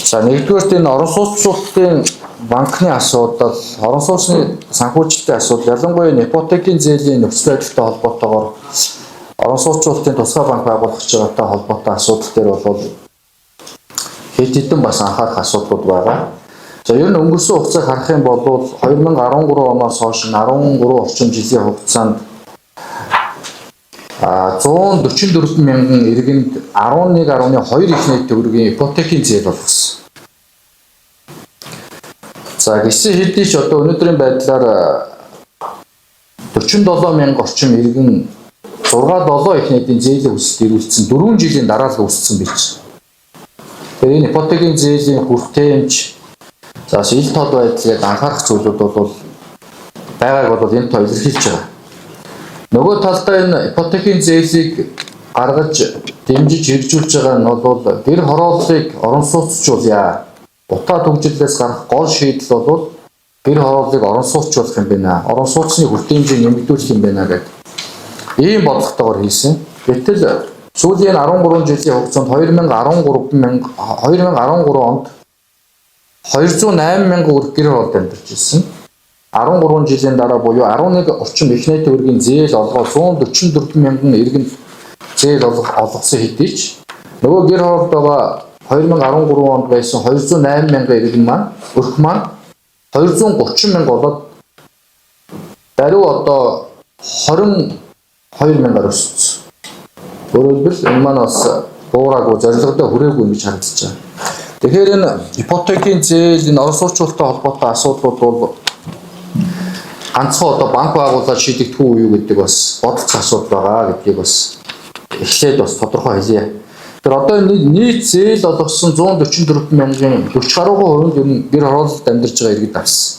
За нэгдүгээрт энэ орон сууцчлалтын банкны асуудал, орон сууцны санхүүжилтийн асуудал, ялангуяа ипотекийн зээлийн нөхцөл байдалтай холбоотойгоор орон сууцчлалтын тусгай банк байгуулах гэж байгаатай холбоотой асуудал дээр бол хэд хэдэн бас анхаарах асуудлууд байгаа. За ер нь өнгөрсөн хугацааг харах юм бол 2013 оноос хойш 13 орчим жилийн хугацаанд 144 мянган иргэнд 11.2 их нийт төгрөгийн ипотекийн зээл болгосон. За гисэн хэдий ч одоо өнөөдрийн байдлаар 47 мянга орчим иргэн 6-7 их нийтийн зээлийн өсөлт ирүүлсэн 4 жилийн дараа л үүссэн байж. Тэгэхээр энэ ипотекийн зээлийн хүртээмж за ил тод байдлыг анхаарах зүйлүүд бол байгааг бол энэ тоо илэрхийлж байгаа. Нөгөө талдаа энэ ипотекийн зээлийг гаргаж дэмжиж хэрэгжүүлж байгаа нь бол гэр хорооллыг орон сууцчлуулъя. Утаа төгжлөөс гарах гол шийдэл бол гэр хорооллыг орон сууцчлуулах юм байна. Орон сууцны хүртээмжийг нэмэгдүүлэх юм байна гэдэг ийм бодлоготойгоор хийсэн. Гэтэл сүүлийн 13 жилийн хугацаанд 2013 онд 208 мянган гэр хороолт амьдарч ирсэн. 13 жилийн дараа буюу 11 орчим их нийт төгрөгийн зээл олгоод 144 мянган иргэнд зээл олгосон хэдий ч нөгөө гэр хороолт байгаа 2013 онд байсан 208 мянган иргэн маань өрх маань 230 мянга болоод даруй одоо 22 мянгаар өссөн. Өөрөлдвөл энэ маань бас буураагүй зорилгодоо хүрээгүй гэж харагдаж байна. Тэгэхээр энэ ипотекийн зээл энэ орон сууцчлалтай холбоотой асуудлууд бол ганцхан одоо банк байгуулаад шийдэгдэх үү юу гэдэг бас бодолцох асуудал байгаа гэдгийг бас эхлээд бас тодорхой хэлье. Тэр одоо нийт зээл олгосон 144 мянган 40 гаруй хувинд ер нь гэр хорооллод амьдарч байгаа иргэд авсан.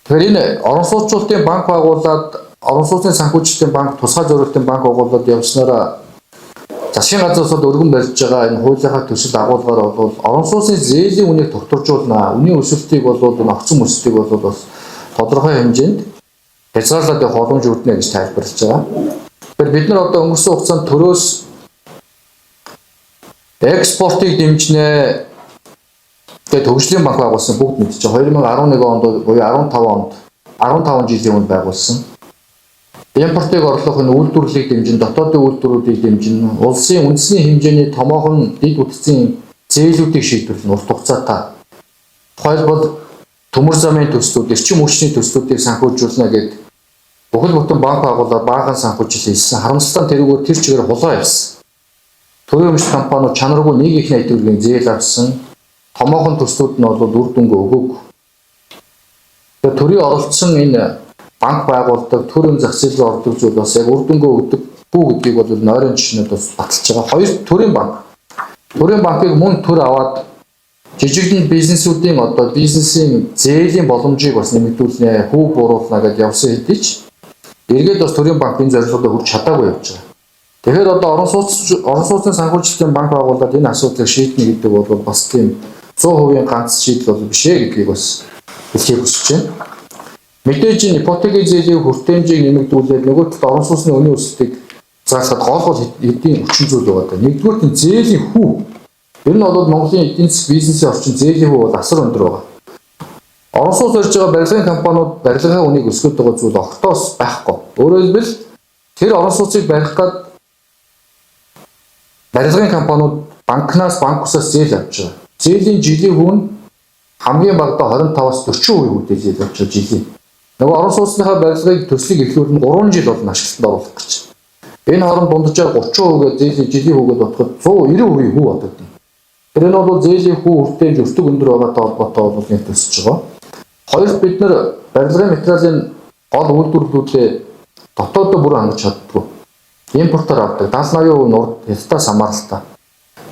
Тэгэхээр энэ орон сууцчлалтын банк байгуулаад орон сууцны санхүүжилтийн банк тусгай зорилтын банк байгуулаад явснараа засгийн газраас өргөн барьж байгаа энэ хуулийнхаа төсөл агуулгаар бол орон сууцны зээлийн үнийг тогтворжуулна. Үнийн өсөлтийг бол энэ огцом өсөлтийг бол бас тодорхой хэмжээнд хязгаарлаад явах боломж үүднэ гэж тайлбарлаж байгаа. Тэгэхээр бид нар одоо өнгөрсөн хугацаанд төрөөс экспортыг дэмжнэ гэдэг төвшлийн банк байгуулсан бүгд мэдчихэж байгаа. 2011 онд буюу 15 жилийн өмнө байгуулсан. Импортыг орлох энэ үйлдвэрлэлийг дэмжин, дотоодын үйлдвэрүүдийг дэмжин, улсын үндэсний хэмжээний томоохон дэд бүтцийн зээлүүдийг шийдвэрлэн урт хугацаатай. Тухайлбал төмөр замын төслүүд, эрчим хүчний төслүүдийг санхүүжүүлнэ гэдэг бүхэл бүтэн банк байгуулаад баахан санхүүжил хийсэн. Харамсалтай нь тэрүүгээр тэр чигээр хулгай явсан. Төрийн өмчт компаниуд чанаргүй нэг их нийт төгрөгийн зээл авсан. Томоохон төслүүд нь бол үр дүнгээ өгөөгүй. Тэгэхээр төрийн оролцсон энэ банк байгуулдаг, төрийн зах зээл рүү ордог зүйл бас яг үр дүнгээ өгдөггүй гэдгийг бол нойрын жишнүүд бас баталж байгаа. Хоёр төрийн банк. Төрийн банкыг мөн төр аваад жижигхэн бизнесүүдийн одоо бизнесийн зээлийн боломжийг бас нэмэгдүүлнэ, хүү бууруулна гэж явсан хэдий ч эргээд бас төрийн банкын зорилгодоо хүрч чадаагүй явж байгаа. Тэгэхээр одоо орон сууцны санхүүжилтийн банк байгуулаад энэ асуудлыг шийднэ гэдэг бол бас тийм 100% ганц шийдэл бол биш ээ гэдгийг бас хэлхийг хүсэж байна. Мэдээж энэ ипотекийн зээлийн хүртээмжийг нэмэгдүүлээд нөгөө талд орон сууцны үнийн өсөлтийг заасгаад гол бол хэдийн хүчин зүйл байгаа. Нэгдүгээр нь зээлийн хүү. Ер нь бол Монголын эдийн засгийн бизнесийн орчин зээлийн хүү бол асар өндөр байгаа. Орон сууц барьж байгаа барилгын компаниуд барилгын үнийг өсгөж байгаа зүйл огтоос байхгүй. Өөрөөр хэлбэл тэр орон сууцыг барих гад барилгын компаниуд банкнаас банкусаас зээл авч байгаа. Зээлийн жилийн хүү нь хамгийн багадаа 25-аас 40% үүдээ зээл авч байгаа жилийн. Нөгөө орон сууцныхаа барилгыг төслийг эхлүүлэн 3 жил бол ашиглалтанд оруулах гэж. Энэ хооронд дунджаар 30% зээлийн жилийн хүүгээд бодоход 190% хүү бодогдно. Тэр энэ бол зээлийн хүү хүртээмж өртөг өндөр байгаатай холбоотой бол нэг төсөж байгаа. Хоёрт бид нар барилгын материалын гол үйлдвэрлэлүүдээ дотооддоо бүр хангаж чаддгүй. Импортоор авдаг 70-80% нь урд хятадаас хамааралтай.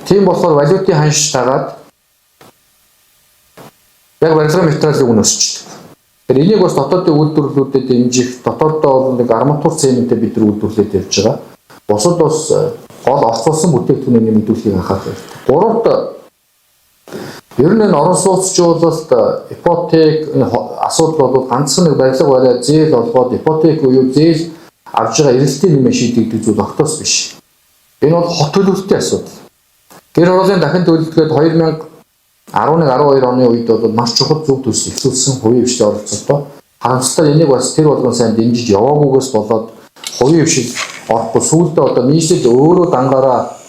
Тийм болохоор валютын ханш тагаад яг барилгын материалын үн өсчихдөг. Тэгэхээр энийг бас дотоодын үйлдвэрлэлүүдэд дэмжих, дотооддоо бол нэг арматур цементтэй бид нар үйлдвэрлээд явж байгаа. Бусад бас гол орцуулсан бүтээгдэхүүнийг нэмэгдүүлэхийг анхаарах хэрэгтэй. Гуравт ер нь орон сууцчлалт ипотек асуудал бол ганцхан нэг барилга бариад зээл олгоод ипотек буюу зээл авж байгаа эрэлтийн нэмээ шийдэгдэх зүйл огтос биш. Энэ бол хот төлөвлөлтийн асуудал. Гэр хорооллын дахин төлөвлөлтөд 2011-12 оны үед бол маш чухал зөв төсөл эхлүүлсэн хувийн хвшилтэд оролцолтой. Харамсалтай энийг бас тэр болгон сайн дэмжиж яваагүйгээс болоод хувийн хвшил орохгүй сүүлдээ одоо нийслэл өөрөө дангаараа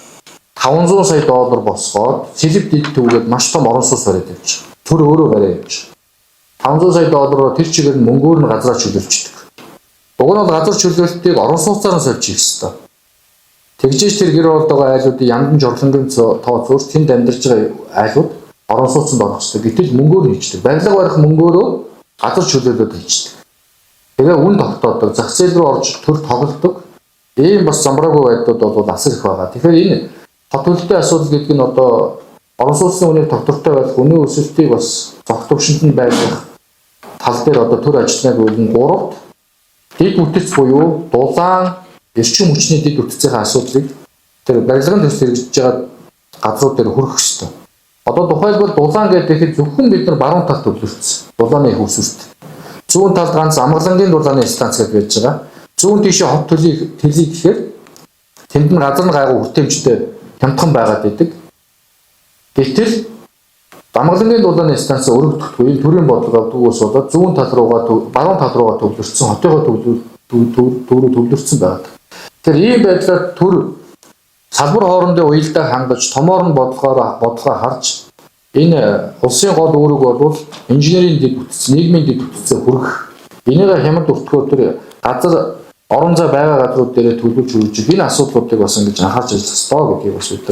$500 сая босгоод сэлб дэд төвгээд маш том орон сууц бариад явж байгаа. Төр өөрөө бариад явж байгаа. $500 сая тэр чигээр нь мөнгөөр нь газраа чөлөөлчихдөг. Уг нь бол газар чөлөөлтийг орон сууцаар нь сольж хийх ёстой. Тэгжээж тэр гэр оролт байгаа айлуудын яндан жорлонгийн тоо зурс тэнд амьдарч байгаа айлууд орон сууцнд орох ёстой. Гэтэл мөнгөөр нь хийждэг. Барилга барих мөнгөөрөө газар чөлөөлөд хийждэг. Тэгээ үн тогтоодог, зах зээл рүү орж төр тоглодог. Ийм бас замбраагүй байдлууд бол асар их байгаа. Тэгэхээр энэ хот төлөлтийн асуудал гэдэг нь одоо орон сууцны үнийн тогтвортой байх, үнийн өсөлтийг бас зохих төвшөнд нь байлгах тал дээр одоо төр ажиллагааг үлэн 3-т дэд үтц буюу дулаан эрчим хүчний дэд үтцийн асуудлыг тэр барилгын төсөл хэрэгжиж байгаа газрууд дээр хүргэх ёстой. Одоо тухайлбал дулаан гэдэг зөвхөн бид нар баруун талд төвлөрсөн. Дулааны их усүрт. Зүүн талд ганц амгалангийн дулааны станц гэж байж байгаа. Зүүн тийшээ хот төлийг гэхээр тэнд нь газар нь гайгүй хүртээмжтэй хямдхан байгаад идэг. Гэтэл амгалангийн дулааны станц өргөдөхгүй энэ төрийн бодлого авдгүйс болоод зүүн тал руугаа баруун тал руугаа төвлөрсөн хотыгоо төвлөрсөн байдаг. Тэр ийм байдлаар төр салбар хоорондын уялдааг хангаж томоор нь бодлогоо харж энэ улсын гол үүрэг бол инженерийн дэд бүтц, нийгмийн дэд бүтцээ хүргэх. Энийг хямд өртгөө тэр газар орон зай байгаа газрууд дээр төлөвлөж хөрвүүлж энэ асуудлуудыг бас ингэж анхаарч ажиллах ёстой гэдгийг бас бид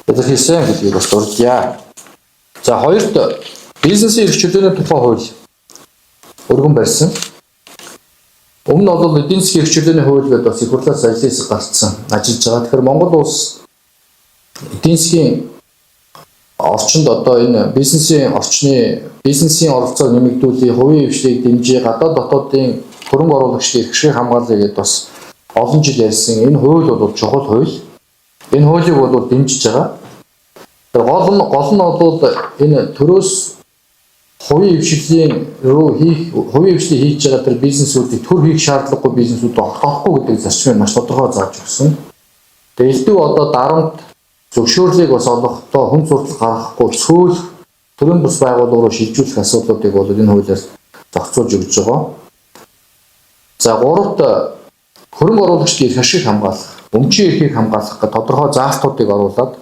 нар хэлсэн гэдгийг бас дурдъя. За хоёрт бизнесийн эрх чөлөөний тухай хууль өргөн барьсан. Өмнө нь бол эдийн засгийн эрх чөлөөний хууль гэдэг бас их хурлаас ажлаас гарцсан ажиллаж байгаа. Тэгэхээр Монгол улс эдийн засгийн орчинд одоо энэ бизнесийн оролцоог нэмэгдүүлэх, хувийн хвшлийг дэмжиж, гадаад дотоодын хөрөнгө оруулагчдын эрх шиг хамгаалъя гэдээ бас олон жил ярьсан. Энэ хууль бол чухал хууль. Энэ хуулийг бол дэмжиж байгаа. Тэр гол нь бол энэ төрөөс хувийн хвшлийг хийж байгаа тэр бизнесүүдийг төр хийх шаардлагагүй бизнесүүд огтоохгүй гэдэг зарчмыг маш тодорхой зааж өгсөн. Тэгээ элдв одоо дарамт зөвшөөрлийг бас олохдоо хүн суртал гаргахгүй цөөл төрийн бус байгууллага руу шилжүүлэх асуудлуудыг бол энэ хуулиар зохицуулж өгч байгаа. За 3-т хөрөнгө оруулагчдын эрх ашиг хамгаалах, өмчийн эрхийг хамгаалах гэх тодорхой заалтуудыг оруулаад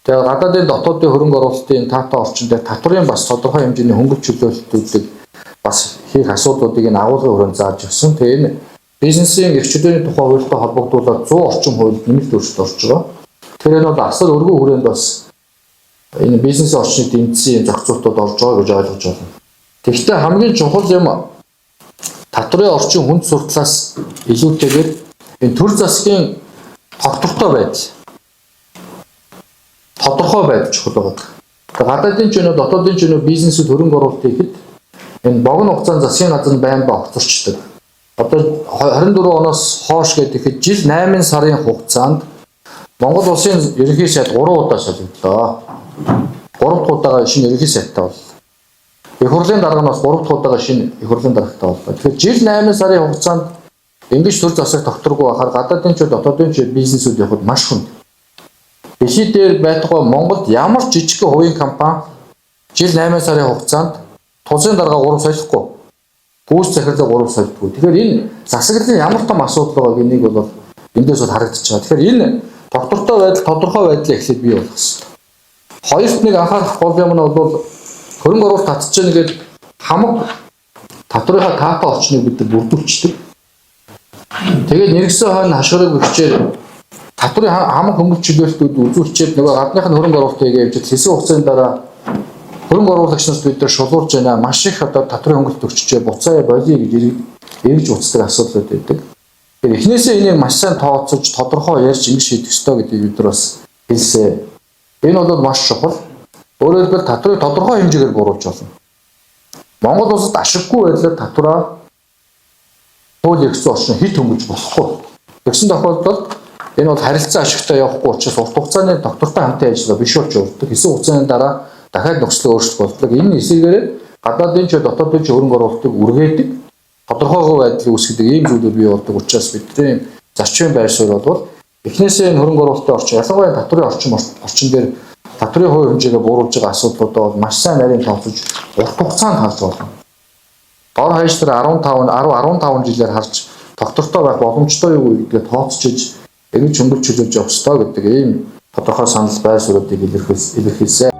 тэгээ гадаадын дотоодын хөрөнгө оруулалтын таатай орчин дээр татврын бас тодорхой хэмжээний хөнгөлт чөлөөлтүүдийг бас хийх асуудлуудыг энэ агуулгын хүрээнд зааж өгсөн. Тэгээ энэ бизнесийн эрх чөлөөний тухай хуультай холбогдуулаад 100 орчим хууль нэмэлт өөрчлөлт орж байгаа. Тэгэхээр энэ бол асар өргөн хүрээнд бас энэ бизнесийн орчныг дэмжсэн зохицуултууд орж байгаа гэж ойлгож байна. Тэгэхдээ хамгийн чухал юм татврын орчин хүнд суртлаас илүүтэйгээр энэ төр засгийн тодорхой байдал чухал байгаа. Гадаадын ч өнөө дотоодын ч өнөө бизнесүүд хөрөнгө оруулалт хийхэд энэ богино хугацаанд засгийн газар нь байн огцорчдөг. Одоо 24 оноос хойш гэхэд жил 8 сарын хугацаанд Монгол улсын ерөнхий сайд 3 удаа солигдлоо. 3 дахь удаага шинэ ерөнхий сайдтай боллоо. Их хурлын дарга нь бас 3 дахь удаага шинэ их хурлын даргатай боллоо. Тэгэхээр жил 8 сарын хугацаанд ингэж төр засаг тогтворгүй байхаар гадаадын ч дотоодын ч бизнесүүд явахд маш хүнд. Дэлхийд дээр байтугай Монголд ямар жижиг хувийн компани жил 8 сарын хугацаанд тулсын дарга 3 солихгүй. Гүйц захирлаа 3 солидгүй. Тэгэхээр энэ засаглалын ямар том асуудал байгааг энийг бол эндээс бол харагдаж байгаа. Тэгэхээр энэ тодорхой байдлаа эхлээд бий болох хэрэгтэй. Хоёрт нэг анхаарах гол юм нь бол хөрөнгө оруулалт татж байгаа нэгэд хамаг татврынхаа таатай орчныг бид бүрдүүлчихдэг. Тэгээд нэргсэн хойно хашгирыг өгчээр татврын хамаг хөнгөлт чөлөөлтүүд үзүүлчихэд нөгөө гадныхын хөрөнгө оруулалтыг явж хэсэг хугацааны дараа хөрөнгө оруулагч нарт бид нар шулуурж байна. Маш их одоо татврын хөнгөлт өгчөө буцаа болиё гэж эргэж уцдаг асуудлууд байдаг. Тэгэхээр эхнээсээ энийг маш сайн тооцож тодорхой ярьж ингэж шийдэх ёстой гэдгийг бид нар бас хэлсэн. Энэ бол маш чухал. Өөрөөр хэлбэл татврыг тодорхой хэмжээгээр бууруулж болно. Монгол улсад ашиггүй байдлаар татвараа хууль эрхцэн орчин хит хөнгөж болохгүй. Тэгсэн тохиолдолд энэ бол харилцан ашигтай явахгүй учраас урт хугацааны доктортой хамтын ажиллагаа биш болж явдаг. Хэсэг хугацааны дараа дахиад нөхцөл өөрчлөлт болдог. Энэ эсэгээр гадаадын ч дотоодын ч хөрөнгө оруулалтыг үргээдэг. Тодорхойгүй байдлыг үүсгэдэг ийм зүйлүүд бий болдог учраас бидний зарчмын байр суурь бол эхнээсээ энэ хөрөнгө оруулалтын орчин, ялангуяа татврын орчин дээр татврын хувь хэмжээгээ бууруулж байгаа асуудлуудаа бол маш сайн нарийн тооцож урт хугацаанд харж болно. Дор хаяж дээр 15 жилээр харж тогтвортой байх боломжтой юу гэдгээ тооцож ингэж хөнгөлж чөлөөж явах ёстой гэдэг ийм тодорхой санал байр суурьдыг илэрхийлсэн.